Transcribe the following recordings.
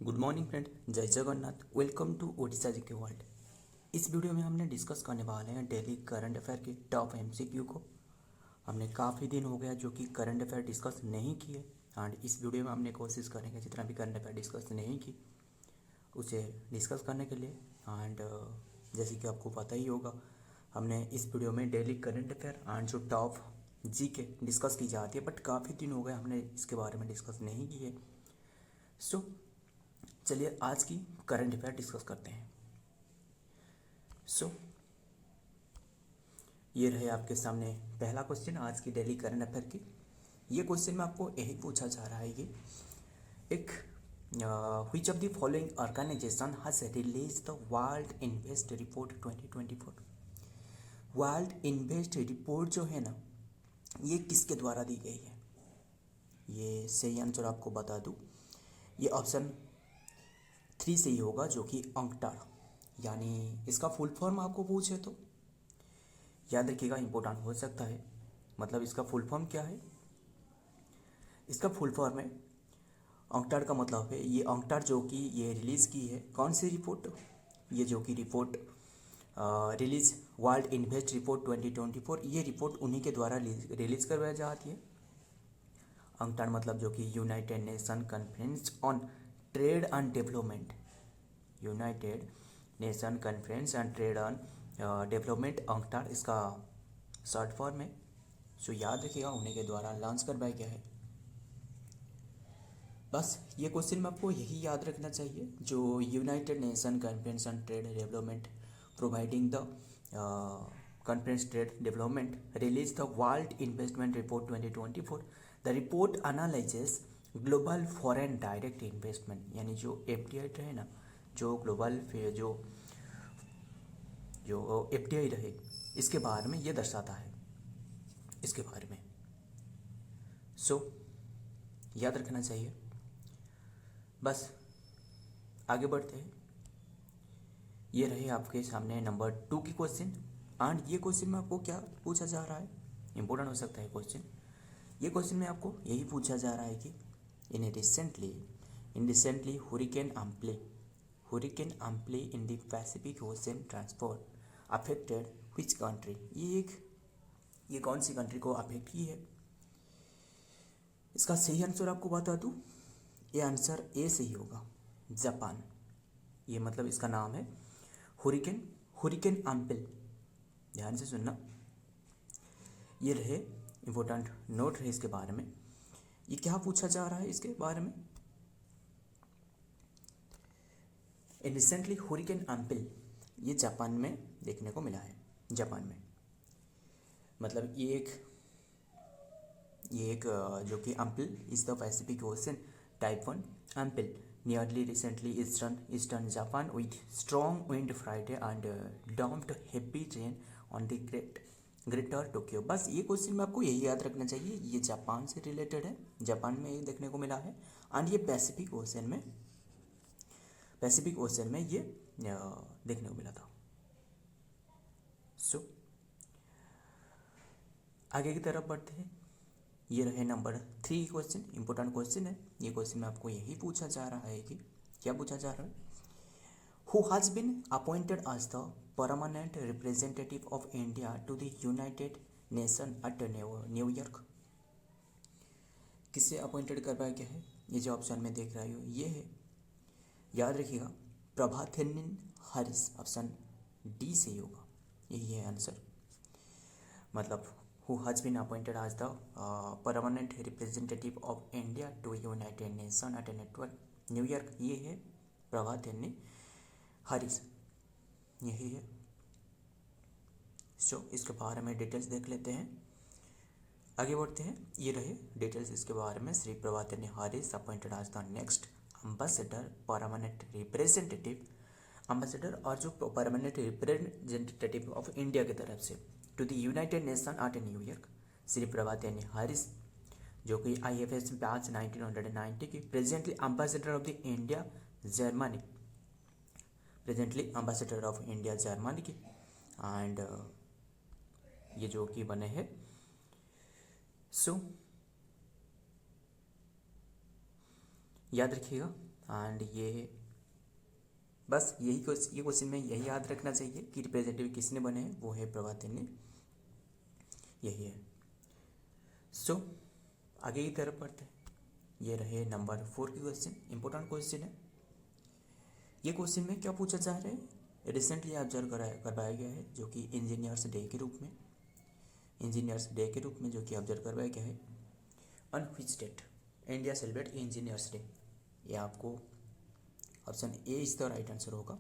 Good morning friend, जय Jagannath. Welcome to Odisha GK world. इस video में हमने डिस्कस करने वाले हैं डेली करंट अफेयर के टॉप एमसीक्यू को। हमने काफ़ी दिन हो गया जो कि करंट अफेयर डिस्कस नहीं किए, एंड इस वीडियो में हमने कोशिश करेंगे जितना भी करंट अफेयर डिस्कस नहीं की उसे डिस्कस करने के लिए। एंड जैसे कि आपको पता ही होगा, हमने इस वीडियो में डेली करंट अफेयर एंड जो टॉप जीके डिस्कस की जाती है, बट काफ़ी दिन हो गए हमने इसके बारे में डिस्कस नहीं किए। सो चलिए आज की करंट अफेयर डिस्कस करते हैं। ये रहे आपके सामने पहला क्वेश्चन आज की डेली करंट अफेयर की। ये क्वेश्चन में आपको यही पूछा जा रहा है कि एक which of the following organisation has release the world invest report 2024। World invest report जो है ना, ये किसके द्वारा दी गई है? ये सही आंसर आपको बता दूं, ये ऑप्शन 3 से ही होगा, जो कि अंकटाड। यानी इसका फुल फॉर्म आपको पूछे तो याद रखिएगा, इंपॉर्टेंट हो सकता है। मतलब इसका फुल फॉर्म क्या है? इसका फुल फॉर्म है अंकटाड का मतलब है ये अंकटाड जो कि ये रिलीज़ की है कौन सी रिपोर्ट? ये जो कि report release world invest report 2024, ये रिपोर्ट उन्हीं के द्वारा रिलीज करवाई जाती है। अंकटाड मतलब जो कि United nation conference on trade and development, United nation conference and trade on development, UNCTAD इसका शॉर्ट फॉर्म है। सो याद रखिएगा, उन्हीं के द्वारा लॉन्च करवाया गया है। बस ये क्वेश्चन में आपको यही याद रखना चाहिए, जो United nation conference on trade development providing the conference trade development release the world investment report 2024। The report analyses global foreign direct investment, यानी जो एफडीआई है ना, जो ग्लोबल जो एफडीआई रहे, इसके बारे में ये दर्शाता है, इसके बारे में। सो याद रखना चाहिए। बस आगे बढ़ते हैं। ये रहे आपके सामने नंबर 2 की क्वेश्चन। एंड ये क्वेश्चन में आपको क्या पूछा जा रहा है? इंपॉर्टेंट हो सकता है क्वेश्चन। ये क्वेश्चन में आपको यही पूछा जा रहा है कि in recently hurricane Ampil in the Pacific Ocean transport affected which country. ये कौन सी कंट्री को अफेक्ट की है? इसका सही आंसर आपको बता दूं, ये आंसर ए सही होगा, जापान। ये मतलब इसका नाम है हुरिकेन अम्पल। ध्यान से सुनना, ये रहे इम्पोर्टेंट नोट है इसके बारे में। ये क्या पूछा जा रहा है इसके बारे में? रिसेंटली हुरिकेन अम्पल, ये जापान में देखने को मिला है। जापान में मतलब ये एक जो कि Ampil is the Pacific Ocean typhoon Ampil nearly recently eastern Japan with strong wind Friday and dumped heavy rain on the greater Tokyo. बस ये क्वेश्चन में आपको यही याद रखना चाहिए, ये जापान से रिलेटेड है, जापान में ये देखने को मिला है। एंड ये पैसिफिक ओशन में ये देखने को मिला था। सो आगे की तरफ बढ़ते हैं। ये रहे नंबर 3 क्वेश्चन, इंपॉर्टेंट क्वेश्चन है। ये क्वेश्चन में आपको यही पूछा जा रहा है कि क्या पूछा जा रहा है? Who has been appointed as the permanent representative of India to the United Nation at New York. किससे अपॉइंटेड करवाया गया है? ये जो ऑप्शन में देख रहे हो ये है, याद रखिएगा, प्रभाथेनिन हारिस। ऑप्शन डी से ही होगा, यही है आंसर। मतलब who has been appointed as the permanent representative of India to United Nations at New York, ये है प्रभाथेनी हारिस, यही है। सो इसके बारे में डिटेल्स देख लेते हैं, आगे बढ़ते हैं। ये रहे डिटेल्स इसके बारे में। Shri Parvathaneni Harish appointed as the next ambassador permanent representative, ambassador और जो परमानेंट रिप्रेजेंटेटिव ऑफ इंडिया की तरफ से to the United Nation at New York, Shri Parvathaneni Harish, जो कि IFS बैच 1990 की presently ambassador of the India Germany, की। एंड ये जो कि बने हैं। सो याद रखिएगा, एंड ये बस ये क्वेश्चन में यही याद रखना चाहिए कि रिप्रेजेंटेटिव किसने बने हैं, वो है प्रभाते ने, यही है। सो आगे की तरफ बढ़ते हैं। ये रहे नंबर 4 की क्वेश्चन, इंपॉर्टेंट क्वेश्चन है। ये क्वेश्चन में क्या पूछा जा रहा है, रिसेंटली ऑब्जर्व करवाया गया है, जो कि इंजीनियर्स डे के रूप में, जो कि ऑब्जर्व करवाया गया है। On which date India celebrate engineers day, ये आपको option A is the right answer होगा।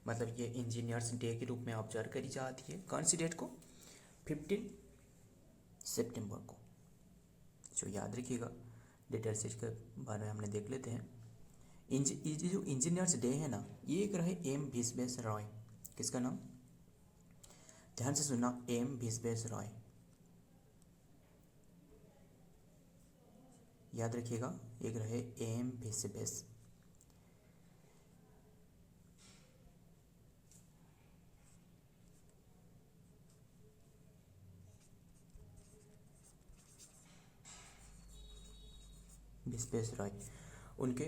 मतलब ये इंजीनियर्स डे के रूप में ऑब्जर्व करी जाती है, कौन सी डेट को, 15 सितंबर को। जो याद रखिएगा, डिटेल से इसके बारे में हमने देख लेते हैं। ये जो इंजीनियर्स डे है ना, ये एक रहे एम विश्वेश्वरराय, किसका नाम, ध्यान से सुनना, एम विश्वेश्वरराय, याद रखिएगा, एक रहे एम विश्वेश्वरराय। उनके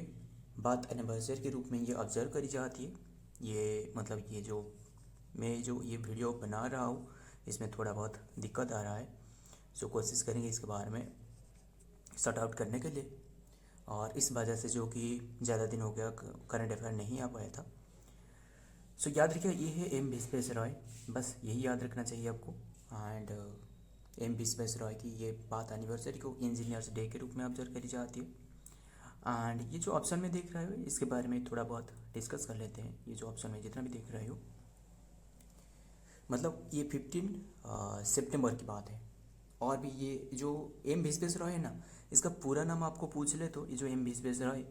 बात एनिवर्सरी के रूप में ये ऑब्जर्व करी जाती है। ये मतलब ये जो ये वीडियो बना रहा हूँ, इसमें थोड़ा बहुत दिक्कत आ रहा है, सो कोशिश करेंगे इसके बारे में सॉर्ट आउट करने के लिए। और इस वजह से जो कि ज़्यादा दिन हो गया करंट अफेयर नहीं आ पाया था। सो याद रखिए, ये है एम विश्वेश्वरराय, बस यही याद रखना चाहिए आपको। एंड एम विश्वेश्वरराय की ये बात एनिवर्सरी को इंजीनियर्स डे के रूप में ऑब्जर्व करी जाती है। एंड ये जो ऑप्शन में देख रहे हो, इसके बारे में थोड़ा बहुत डिस्कस कर लेते हैं। ये जो ऑप्शन में जितना भी देख रहे हो, मतलब ये 15 सितंबर की बात है। और भी ये जो एम विश्वेश्वरराय है ना, इसका पूरा नाम आपको पूछ ले तो, ये जो एम विश्वेश्वरराय,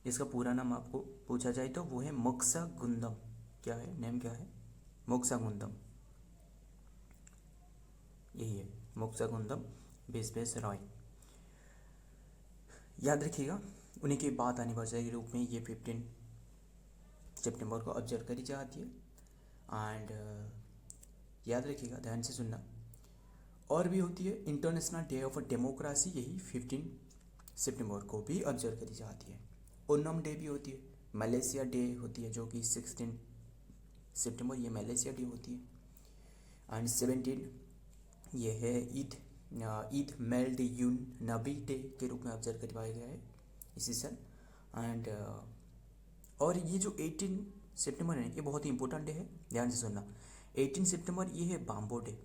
इसका पूरा नाम आपको पूछा जाए तो वो है मोक्षागुंडम। क्या है नेम, क्या है, मोक्षागुंडम, यही है मोक्षागुंडम विश्वेश्वरराय, याद रखिएगा। उन्हीं की बात एनिवर्सरी के रूप में ये 15 सितंबर को ऑब्जर्व करी जाती है। एंड याद रखिएगा, ध्यान से सुनना। और भी होती है इंटरनेशनल डे ऑफ डेमोक्रेसी, यही 15 सितंबर को भी ऑब्जर्व करी जाती है। ओनम डे भी होती है, मलेशिया डे होती है, जो कि 16 सितंबर, ये मलेशिया डे होती है। एंड 17 ये है ईद मेल्ड यून नबी डे के रूप में ऑब्जर्व करवाया गया है इसी साल। एंड और ये जो 18 सितंबर है, ये बहुत ही इंपॉर्टेंट डे है, ध्यान से सुनना। 18 सितंबर ये है बाम्बो डे,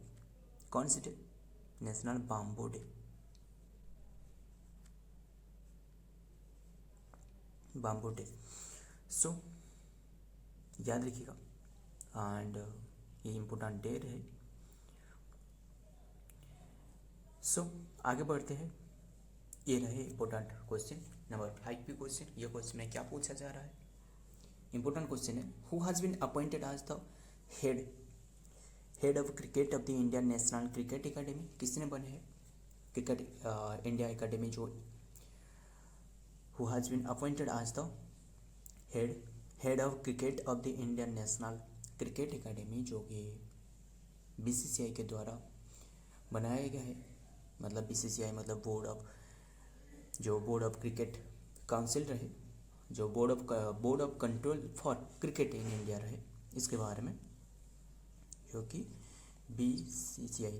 कौन सी day, national bamboo day, bamboo day. So याद रखिएगा। एंड ये इंपॉर्टेंट डे है। सो आगे बढ़ते हैं। ये रहे इंपॉर्टेंट क्वेश्चन नंबर 5 भी क्वेश्चन। ये क्वेश्चन में क्या पूछा जा रहा है, इंपॉर्टेंट क्वेश्चन है। Who has been appointed as the head of cricket of the Indian national cricket academy, किसने बने हैं क्रिकेट इंडिया एकेडमी, जो who has been appointed as the head of cricket of the Indian national cricket academy, जो कि BCCI के द्वारा बनाया गया है। मतलब बीसीसीआई मतलब बोर्ड ऑफ क्रिकेट काउंसिल रहे, जो board of control for cricket in India रहे, इसके बारे में, जो कि बीसीसीआई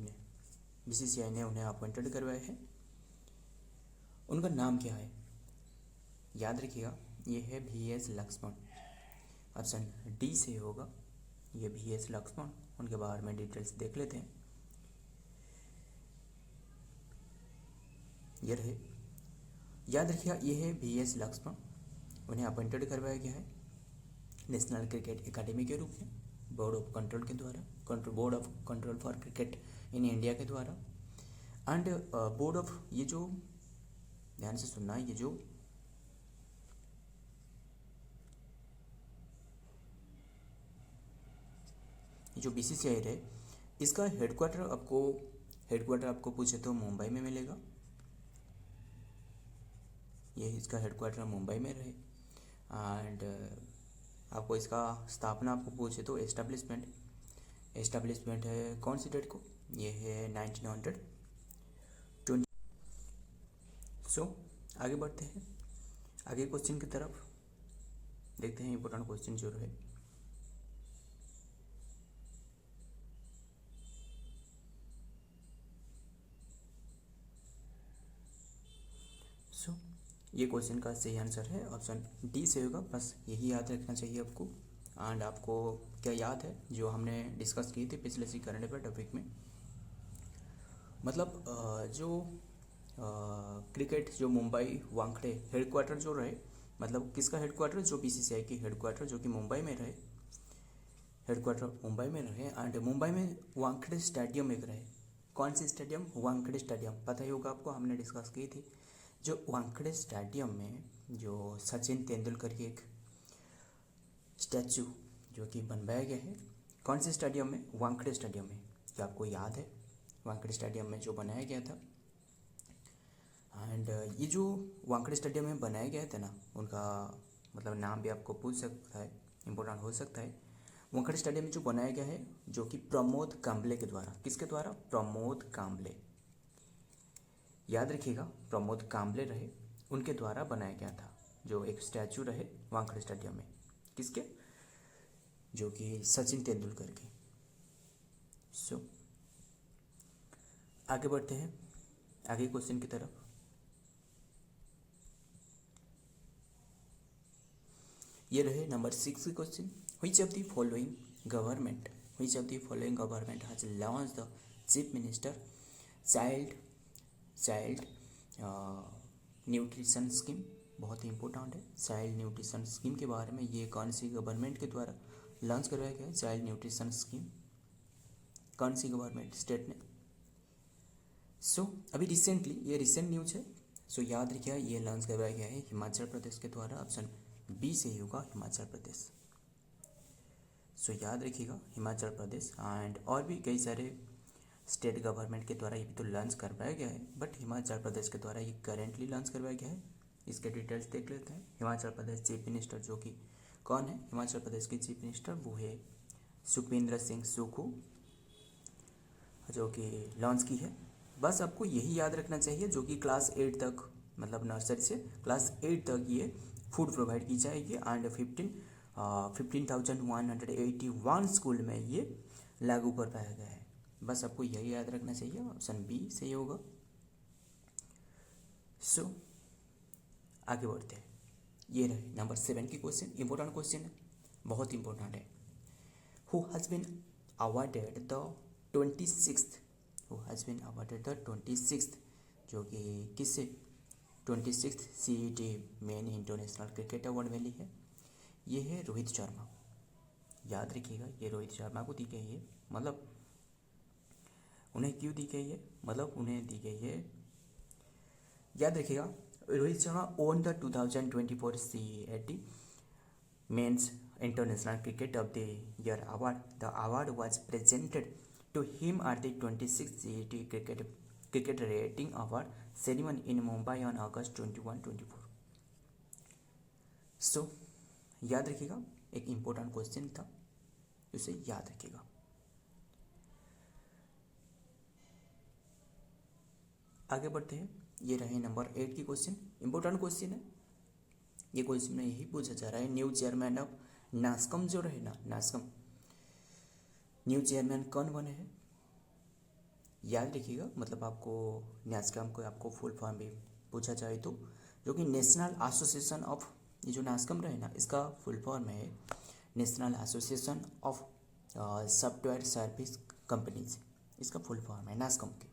ने उन्हें अपॉइंटेड करवाया है। उनका नाम क्या है, याद रखिएगा, ये है VS लक्ष्मण, ऑप्शन डी से होगा, ये VS लक्ष्मण। उनके बारे में डिटेल्स देख लेते हैं। ये रहे, याद रखिएगा, ये है VS लक्ष्मण, उन्हें अपॉइंटेड करवाया गया है नेशनल क्रिकेट एकेडमी के रूप में, बोर्ड ऑफ कंट्रोल के द्वारा, board of control for cricket in India के द्वारा। एंड बोर्ड ऑफ, ये जो ध्यान से सुनना, ये जो बीसीसीआई रहे, इसका हेडक्वार्टर आपको पूछे तो मुंबई में मिलेगा। ये इसका हेडक्वार्टर मुंबई में रहे। एंड आपको इसका स्थापना आपको पूछे तो एस्टेब्लिशमेंट है कौन सी डेट को, ये है 1920। सो आगे बढ़ते हैं आगे क्वेश्चन की तरफ। देखते हैं इंपॉर्टेंट क्वेश्चन जो है। सो ये क्वेश्चन का सही आंसर है ऑप्शन डी से होगा। बस यही याद रखना चाहिए आपको। एंड आपको क्या याद है जो हमने डिस्कस की थी पिछले सी करंट अफेयर टॉपिक में, मतलब जो क्रिकेट जो मुंबई वानखेड़े हेडक्वार्टर जो रहे, मतलब किसका हेडक्वार्टर, जो बीसीसीआई की हेडक्वार्टर जो कि मुंबई में रहे, हेडक्वार्टर मुंबई में रहे। एंड मुंबई में वानखेड़े स्टेडियम एक रहे। कौन सी स्टेडियम? वानखेड़े स्टेडियम, पता ही होगा आपको, हमने डिस्कस की थी। जो वानखेड़े स्टेडियम में जो सचिन तेंदुलकर की एक स्टैचू जो कि बनवाया गया है, कौन से स्टेडियम में? वानखेड़े स्टेडियम में। क्या आपको याद है? वानखेड़े स्टेडियम में जो बनाया गया था। एंड ये जो वानखेड़े स्टेडियम में बनाया गया था ना, उनका मतलब नाम भी आपको पूछ सकता है, इम्पोर्टेंट हो सकता है। वानखेड़े स्टेडियम में जो बनाया गया है जो कि प्रमोद काम्बले के द्वारा, किसके द्वारा? प्रमोद काम्बले, याद रखिएगा, प्रमोद काम्बले रहे, उनके द्वारा बनाया गया था जो एक स्टैचू रहे वानखेड़े स्टेडियम में। किसके? जो कि सचिन तेंदुलकर के। सो आगे बढ़ते हैं आगे क्वेश्चन की तरफ। ये रहे नंबर 6 के question. Which of the following government has launch the chief minister child nutrition scheme. बहुत ही इंपॉर्टेंट है, चाइल्ड न्यूट्रिशन स्कीम के बारे में। ये कौन सी गवर्नमेंट के द्वारा लॉन्च करवाया गया है? चाइल्ड न्यूट्रिशन स्कीम कौन सी गवर्नमेंट, स्टेट ने? सो अभी रिसेंटली, ये रिसेंट न्यूज है। सो याद रखिएगा, ये लॉन्च करवाया गया है हिमाचल प्रदेश के द्वारा। ऑप्शन बी से ही होगा, हिमाचल प्रदेश। सो याद रखिएगा, हिमाचल प्रदेश। एंड और भी कई सारे स्टेट गवर्नमेंट के द्वारा ये भी तो लॉन्च करवाया गया है, बट हिमाचल प्रदेश के द्वारा ये करेंटली लॉन्च करवाया गया है। इसके डिटेल्स देख लेते हैं। हिमाचल प्रदेश चीफ मिनिस्टर जो कि कौन है? हिमाचल प्रदेश के चीफ मिनिस्टर वो है सुखविंदर सिंह सुक्खू, जो कि लॉन्च की है। बस आपको यही याद रखना चाहिए, जो कि क्लास 8 तक, मतलब नर्सरी से क्लास 8 तक ये फूड प्रोवाइड की जाएगी। एंड 15,181 स्कूल में ये लागू कर पाया गया है। बस आपको यही याद रखना चाहिए, ऑप्शन बी सही होगा। सो आगे बढ़ते हैं। ये रहे नंबर 7 की क्वेश्चन। इंपॉर्टेंट क्वेश्चन है, बहुत इंपॉर्टेंट है। Who has been awarded the 26th, जो कि किससे? 26th CET main international cricket award मिली है। ये है रोहित शर्मा। याद रखिएगा, ये रोहित शर्मा को दी गई है। मतलब उन्हें क्यों दी गई है? मतलब उन्हें दी गई है, याद रखिएगा, Rohit Sharma won the 2024 CET men's international cricket of the year award. The award was presented to him at the 26th CET Cricket Rating Award ceremony in Mumbai on August 21-24। सो याद रखिएगा, एक इम्पोर्टेंट क्वेश्चन था, उसे याद रखिएगा। आगे बढ़ते हैं। ये रहे नंबर 8 की क्वेश्चन। इंपॉर्टेंट क्वेश्चन है। ये क्वेश्चन में यही पूछा जा रहा है, न्यू चेयरमैन ऑफ नास्कॉम जो रहे ना, नास्कॉम न्यू चेयरमैन कौन बने हैं? याद रखिएगा, मतलब आपको नास्कॉम को आपको फुल फॉर्म भी पूछा जाए तो, जो कि नेशनल एसोसिएशन ऑफ, ये जो नास्कॉम रहे ना, इसका फुल फॉर्म है national association of software service companies. इसका फुल फॉर्म है नास्कॉम के।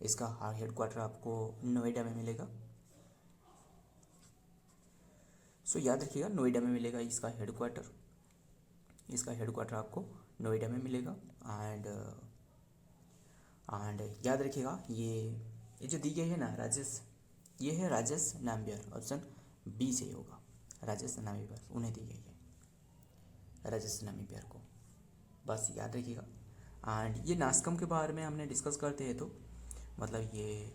इसका हेडक्वार्टर आपको नोएडा में मिलेगा। सो याद रखिएगा, नोएडा में मिलेगा इसका हेडक्वार्टर। इसका हेडक्वार्टर आपको नोएडा में मिलेगा। एंड याद रखिएगा, ये जो दी गई है ना राजेश, ये है राजेश नाम्बियर। ऑप्शन बी से होगा, राजेश नाम्बियर, उन्हें दी गई है, राजेश नाम्बियर को। बस याद रखिएगा। एंड ये नास्कॉम के बारे में हमने डिस्कस करते हैं, तो मतलब ये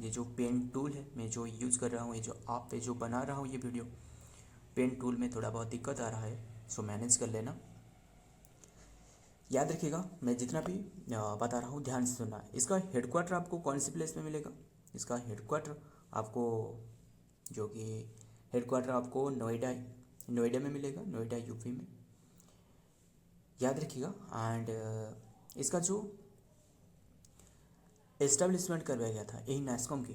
जो पेन टूल है मैं जो यूज़ कर रहा हूँ, ये जो आप पे जो बना रहा हूँ ये वीडियो, पेन टूल में थोड़ा बहुत दिक्कत आ रहा है, सो मैनेज कर लेना। याद रखिएगा, मैं जितना भी बता रहा हूँ ध्यान से सुनना। इसका हेडक्वार्टर आपको कौन सी प्लेस में मिलेगा? इसका हेडक्वार्टर आपको, जो कि हेडक्वार्टर आपको नोएडा नोएडा में मिलेगा, नोएडा यूपी में, याद रखिएगा। एंड इसका जो एस्टेब्लिशमेंट करवाया गया था यही नास्कॉम की,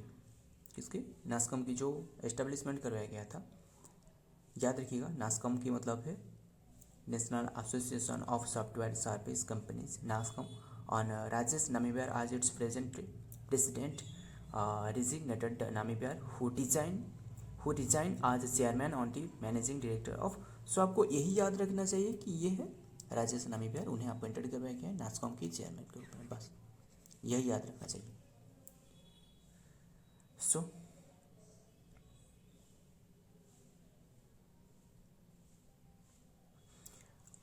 किसकी, नास्कॉम की जो एस्टेब्लिशमेंट करवाया गया था, याद रखिएगा। नास्कॉम की मतलब है national association of software service companies, Nasscom. On Rajesh Nambiar as its president designated Nambiar who resigned as chairman on the managing director of. So आपको यही याद रखना चाहिए कि ये है राजेश नामिबियर, उन्हें अपॉइंटेड करवाया गया है नास्कॉम की चेयरमैन के रूप में, बस यही याद रखना चाहिए। सो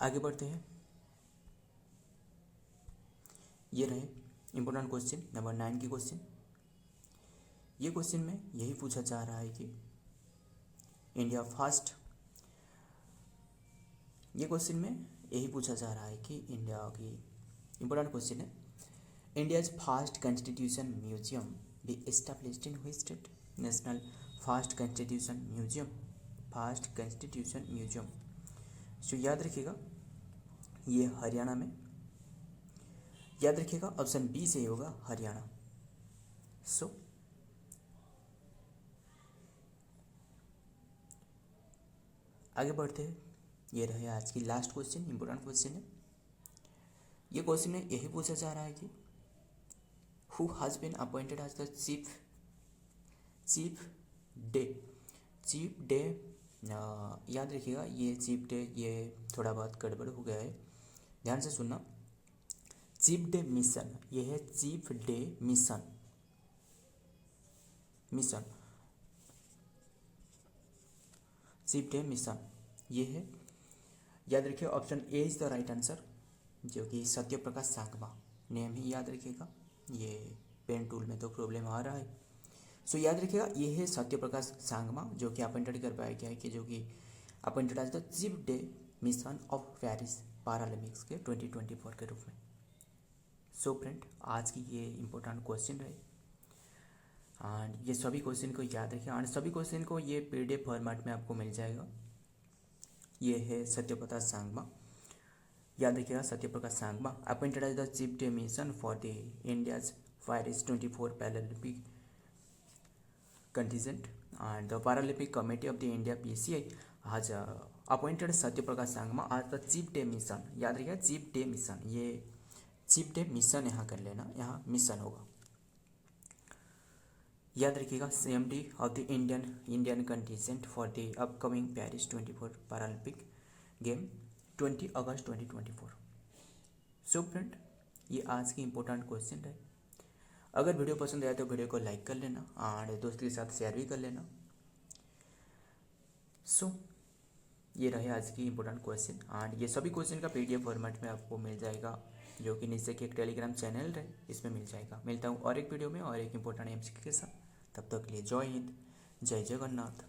आगे बढ़ते हैं। ये रहे इंपॉर्टेंट क्वेश्चन नंबर 9 की क्वेश्चन। ये क्वेश्चन में यही पूछा जा रहा है कि इंडिया फास्ट, ये क्वेश्चन में यही पूछा जा रहा है कि इंडिया की इंपॉर्टेंट क्वेश्चन है, India's first constitution museum be established in which state. National first constitution museum, first constitution museum. So याद रखिएगा ये हरियाणा में, याद रखिएगा ऑप्शन बी से होगा हरियाणा। सो आगे बढ़ते हैं। ये रहे आज की लास्ट क्वेश्चन, इंपॉर्टेंट क्वेश्चन है। ये क्वेश्चन में यही पूछा जा रहा है कि who has been appointed as the chief de. याद रखिएगा ये चीफ डे, ये थोड़ा बहुत गड़बड़ हो गया है, ध्यान से सुनना। चीफ डे मिशन, ये है chief de mission, chief de mission ये है, याद रखिए option A is the right answer, जो कि सत्य प्रकाश सांगमा, नेम ही याद रखिएगा। ये पेन टूल में तो प्रॉब्लम आ रहा है। सो याद रखिएगा ये है सत्य प्रकाश सांगमा, जो कि अपॉइंटेड कर पाया गया है कि जो कि appointed as the chief de mission of Paris Paralympics के 2024 के रूप में। सो फ्रेंड आज की ये इंपॉर्टेंट क्वेश्चन रहे, एंड ये सभी क्वेश्चन को याद रखिए, एंड सभी क्वेश्चन को ये PDF फॉर्मेट में आपको मिल जाएगा। ये है सत्य प्रकाश सांगमा, याद रखिएगा Satya Prakash Sangma appointed as the chief de mission for the India's Paris 24 Paralympic contingent, and the Paralympic committee of the India PCI has appointed Satya Prakash Sangma as the chief de mission. याद रखिएगा चीफ डे मिशन, ये चीफ डे मिशन यहाँ कर लेना, यहाँ mission होगा। याद रखिएगा CMD of the Indian contingent for the upcoming Paris 24 Paralympic game 20 August 2024। So friend ये आज की इंपॉर्टेंट क्वेश्चन है। अगर वीडियो पसंद आया तो वीडियो को लाइक कर लेना और दोस्त के साथ शेयर भी कर लेना। सो ये रहे आज की इंपॉर्टेंट क्वेश्चन, एंड ये सभी क्वेश्चन का PDF फॉर्मेट में आपको मिल जाएगा, जो कि नीचे की एक टेलीग्राम चैनल है, इसमें मिल जाएगा। मिलता हूँ और एक वीडियो में और एक इंपॉर्टेंट MCQ के साथ, तब तक के लिए जय हिंद, जय जगन्नाथ।